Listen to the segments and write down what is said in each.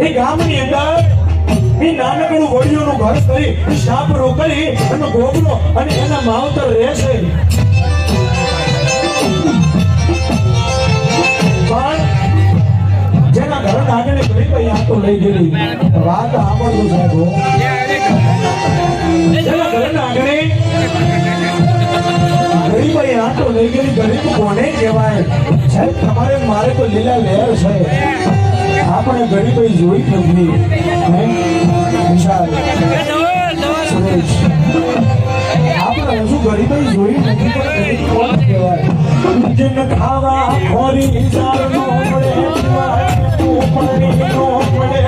એ ગામની અંદર એ નાનકડું વડિયોનું ઘર કરી સાપરો કરી અને ગોબરો અને એના માવતર રહેશે. પણ જેના ઘર આગળ ગરીબાઈ આટો લઈ ગયેલી વાત સાંભળતું સાહેબ. જેના ઘર આગળ ગરીબાઈ આટો લઈ ગયેલી ગરીબ કોને કહેવાય સાહેબ? તમારે મારે તો લીલા લહેર છે. આપણે ગરીબાઈ જોઈ નથી. વિશાલ સુરેશ આપણે હજુ ગરીબાઈ જોઈ નથી. પણ ગરીબ કોણ કહેવાય? જેને ખાવા ખોરી ચાર નો મળે નો મળે.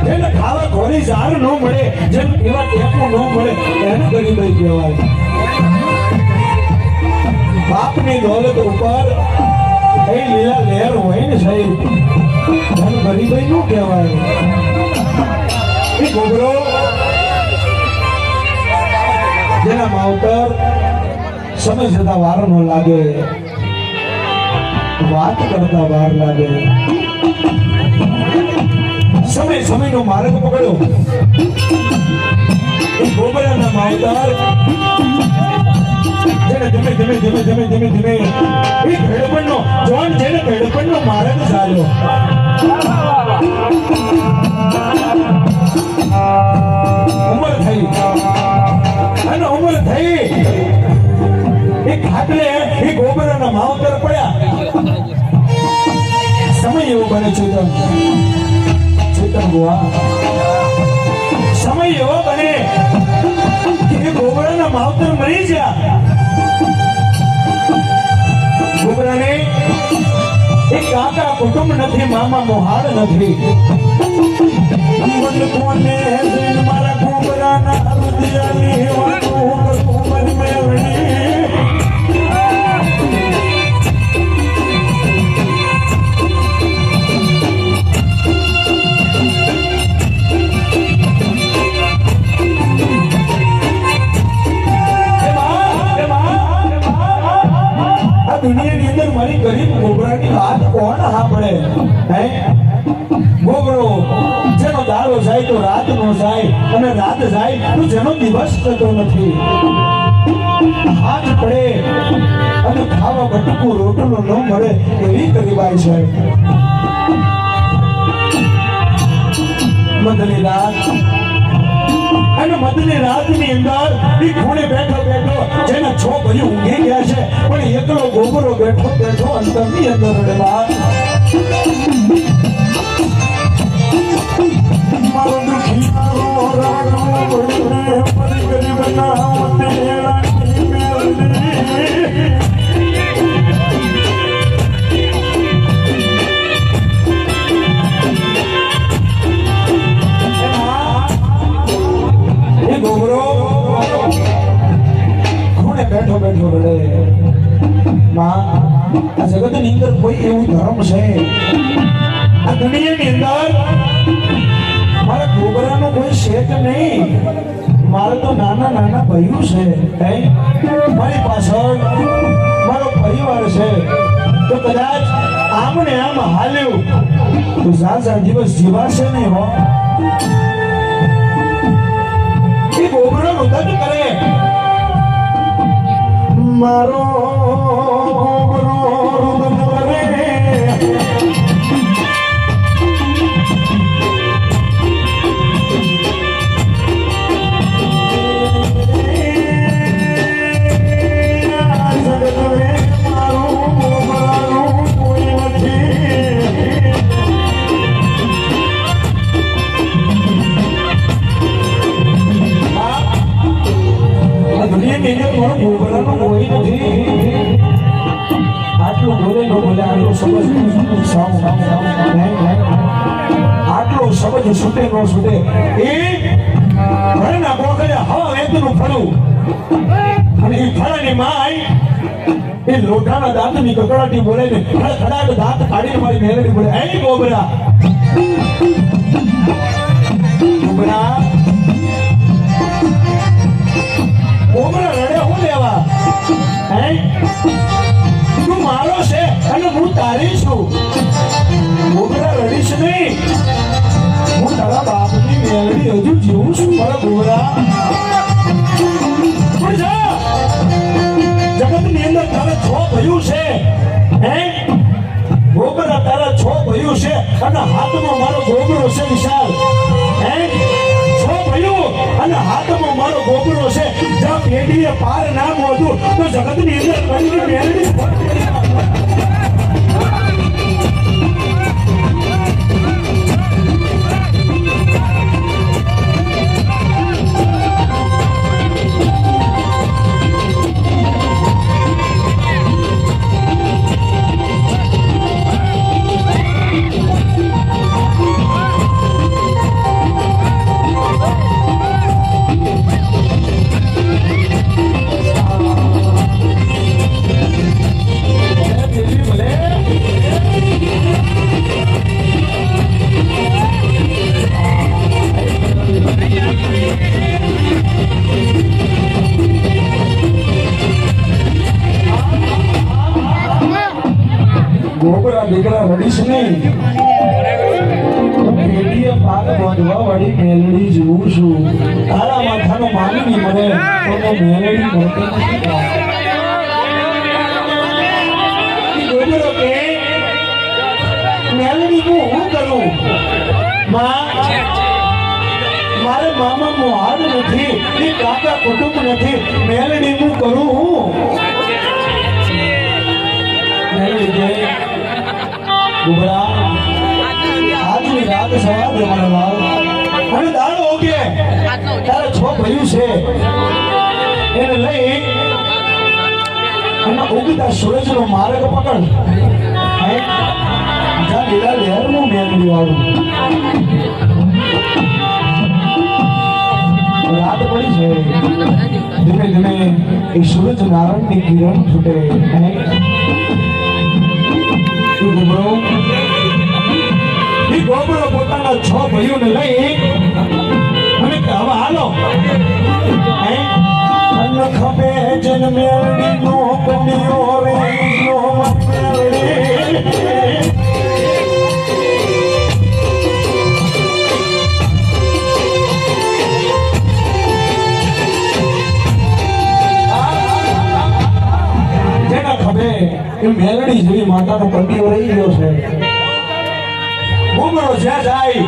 જેને ખાવા ખોરી ઝાડ ન મળે, જેને પીવા ટેપું ન મળે, એને ગરીબાઈ કહેવાય. બાપની દોલત ઉપર એ લીલા લહેર હોય ને સાહેબ, એને ગરીબાઈ નું કહેવાય. એ ગોબરો જેના માવતર સમય જતા વાર ન લાગે, વાત કરતા વાર લાગે. સમય નો માર્ગ પકડ્યો. એ ગોબરાના માવતર જેને ધીમે ધીમે ધીમે ધીમે ધીમે ધીમે એ ભેડપણનો જોન જેને ભેડપણનો માર્ગ ચાલ્યો. ઉંમર થઈ અને ઉંમર થઈ એ ખાટલે એ ગોબરાના માવતર પડ્યા. સમય એવો બને છે સમય એવો બને કે ગોબરાના માવતર મરી ગયા. ગોબરાને એક કાકા કુટુંબ નથી, મામા મોહાડ નથી. કોને મારા ગોબરાના રુદિયાની વાતો કરું મન મેળવી. દુનિયાની અંદર મારી ગરીબ ગોબરાની વાત કોણ સાંભળે? હે ગોબરો જેનો દાડો જાય તો રાત નો જાય, અને રાત જાય તો જેનો દિવસ થતો નથી. હાથ પડે અને ખાવા બટકું રોટલો ન મળે એવી ગરીબાઈ છે. મધની રાત અને મધની રાતની અંદર એ ખૂણે બેઠો બેઠો જેના છ ભાઈઓ ઊંઘી ગયા છે, પણ એકલો ગોબરો બેઠો બેઠો અંતરની અંદર રડવા. મારો દુખી ગોબરો ખૂણે બેઠો બેઠો રડે. માં, આ જગતની અંદર કોઈ એવું ધર્મ છે? આ દુનિયાની અંદર મારા ગોબરાનો કોઈ શેઠ નહીં. મારે તો નાના નાના ભાઈઓ છે. મારી પાછળ મારો પરિવાર છે. તો કદાચ આમને આમ હાલ્યું તો સાત દિવસ જીવાશે નહીં. હો ગોબરો રુદન કરે. મારો ગોબરો રુદન કરે. આટલો સમજ છૂટે ન છૂટે એ ઘરના બોખડે હવા વેતનું ફળું અને એ ફળાની માય એ લોઢાના દાંતની કકડાટી બોલે ને ખડાટ દાંત કાઢીને મારી મેલડી બોલે, એ ગોબરા ગોબરા હે તું મારો છે અને હું તારી છું ગોબરા રડીશ નહીં હું તારા બાપની મેલડી હજુ જીવું છું મારા ગોબરા જગતની અંદર તારે છ ભયું છે હે ગોબરા તારા છ ભયું છે અને હાથમાં મારો ગોબરો છે વિશાલ હે છ ભયું અને હાથમાં મારો ગોબરો છે જ્યાં પેઢીએ પાર ના મોઢું તો જગતની અંદર કઈ મેળવી ગોબરા દીકરા રડીશ નહીં પેટીએ પાક બાંધવા વાળી મેલડી જોઉં છું તારા માથાનો માનવી મને તો મેલડી મળતી નથી ગોબરો કે મેલડી હું કરું મારે મામા નું હાડ નથી કે કાકા કુટુંબ નથી મેલડી હું કરું મેલડી ગોબરા આજની રાત સવારે મારા લાલ અને દાડો ઓગે તારે છ ભયું છે એને લઈ અને ઉગતા સૂરજનો માર્ગ પકડ જ્યાં લીલા લહેરનું મેલડી વાળું રાત પડી છે ધીમે ધીમે એ સૂરજ નારાયણની કિરણ છૂટે ગોબરો પોતાના છ ભાઈઓને લઈ અને હવે હાલો ખબે જન મેળડી નો કમિયો રે નો જેના ખબે એ મેલડી જેવી માતાનો કંટીઓ રહી ગયો છે ગોબરો જ્યાં જાય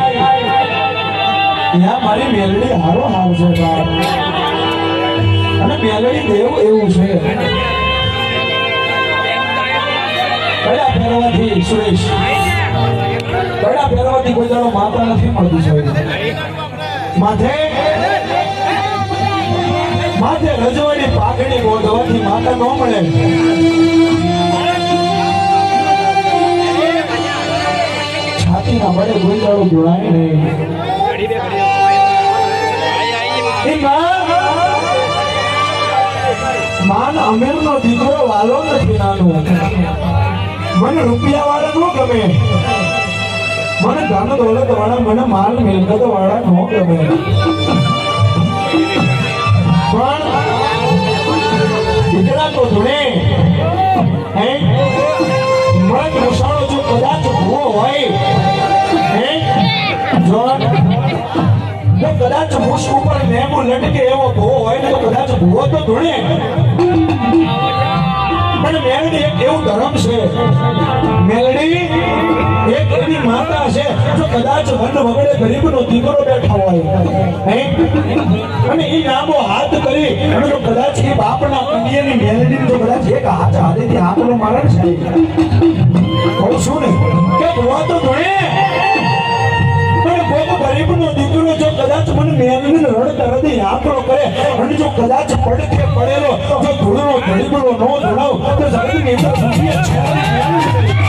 ત્યાં મારી મેલડી હારો હાર છે અને મેલડી દેવ એવું છે કડા પહેરવાથી સુરેશ કડા પહેરવાથી કોઈ દાડો માતા નથી મળતી છે માથે માથે રજવાડી પાઘડી ગોંધવાથી માતા ન મળે છાતીના બળે કોઈ દાડો જોડાય નહીં માન અમીર નો દીકરો વાલો નથી નાનો મને રૂપિયા વાળા નો ગમે મને ધન દોલત વાળા મને માલ મિલકત વાળા નો ગમે પણ દીકરા તો ધૂણે હે મન મસાળો જો કદાચ ભૂવો હોય હે જો કદાચ મુશ ઉપર નેમો લટકે એવો ભૂવો હોય ને તો કદાચ ભૂવો તો ધૂણે પણ મેલડી એક એવું ધર્મ છે મેલડી એક એવી માતા છે જો કદાચ મન વગડે ગરીબનો દીકરો બેઠો હોય અને એ નામો હાથ કરી અને જો કદાચ એ બાપના કન્યાની મેલડી જો કદાચ એક હાથ હાથેથી આંકડો મારે છે કહું છું ને કે ભૂવા તો ધૂણે પણ કોઈ ગરીબનો દીકરો જો કદાચ મને મેલડીને રડ કરતી આંકડો કરે અને જો કદાચ પડકે પડેલો જો ધૂળનો ગરીબનો નો ધોળાવ તો જગતની અંદર સૂર્ય છે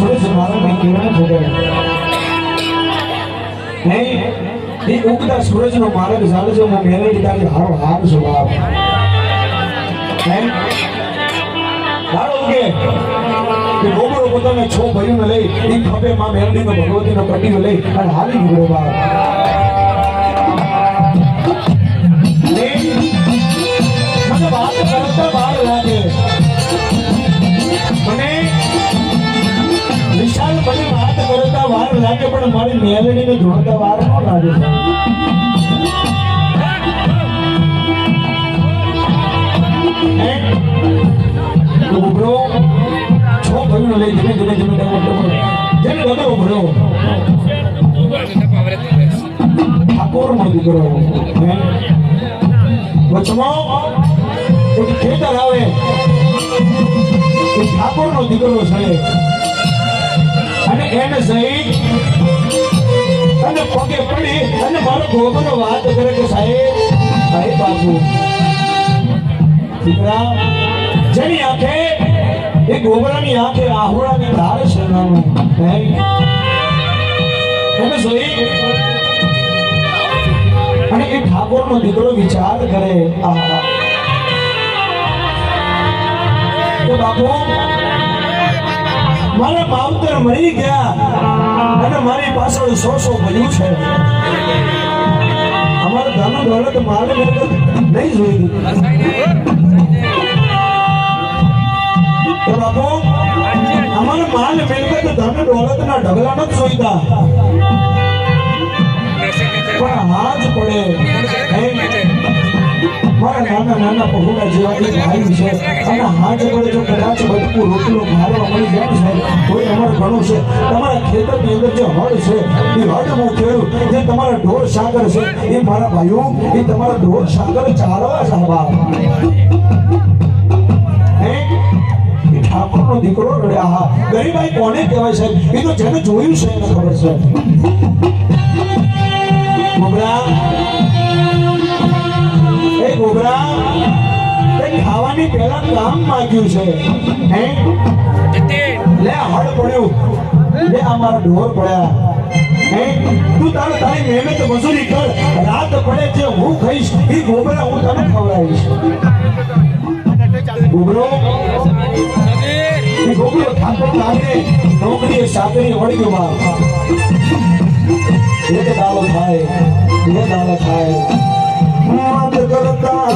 સૂરજ મારાની કિરણ ફૂટે હે એ ઉગતા સૂરજનો માર્ગ જાણે છે હું મેલેડી તારી હારો હાર સ્વભાવ હે હારો ઉગે કે ગોબરો પોતાને છો ભર્યું લઈ એ ખભે માં મેલડીનો ભગવતીનો કટીઓ લઈ અને હાલી નીકળ્યો બાપ મને વાત કરતા વાર લાગે મને વિશાલ મને વાત કરતા વાર લાગે પણ મારી મેલડીને જોડતા વાર ન લાગે ઉભરો છો ભર્યું લઈ ધીમે ધીમે ધીમે જેને ગગર ઉભરો ઠાકોર નો દીકરો વચમાં એક ખેતર આવે એ ઠાકોર નો દીકરો છે અને એને સહિત અને પગે પડી અને મારો ગોબરો વાત કરે કે સાહેબ ભાઈ બાપુ દીકરા જેની આંખે એ ગોબરાની આંખે આહુડાની ધાર છે એને સહિત અને એ ઠાકોર નો દીકરો વિચાર કરે બાપુ મારા માવતર મરી ગયા અને મારી પાછળ 100 ભર્યું છે અમારે ધન દોલત માલ મિલકત નહીં જોઈ તો બાપુ અમારે માલ મિલકત ધન દોલત ના ઢગલા નથી જોઈતા પણ હાથ પડે મારા નાના નાના પહોળા જેવા એક ભાઈ છે અને હાથ પડે જો કદાચ બટકું રોટલો મારવા મળી જાય છે કોઈ અમારે ઘણું છે તમારા ખેતરની અંદર જે હળ છે એ હળ હું ખેડું જે તમારા ઢોર સાગર છે એ મારા ભાઈઓ એ તમારા ઢોર સાગર ચાલવા સાહેબ ઠાકોર નો દીકરો રડ્યા ગરીબાઈ કોને કહેવાય સાહેબ એ તો જેને જોયું છે એને ખબર છે ગોબરા એ ગોબરા કઈ ખાવાની પહેલા કામ માંગ્યું છે હે લે હળ પડ્યું લે અમારા ઢોર પડ્યા હે તું તારી મહેનત મજૂરી કર રાત પડે જે હું ખાઈશ એ ગોબરા હું તને ખવડાવીશ ગોબરો એ ગોબરો ઠાકોર લાગે નોકરીએ સાકરી વળગ્યો બાપ એક દાડો થાય બે દાડો થાય વાત કરતા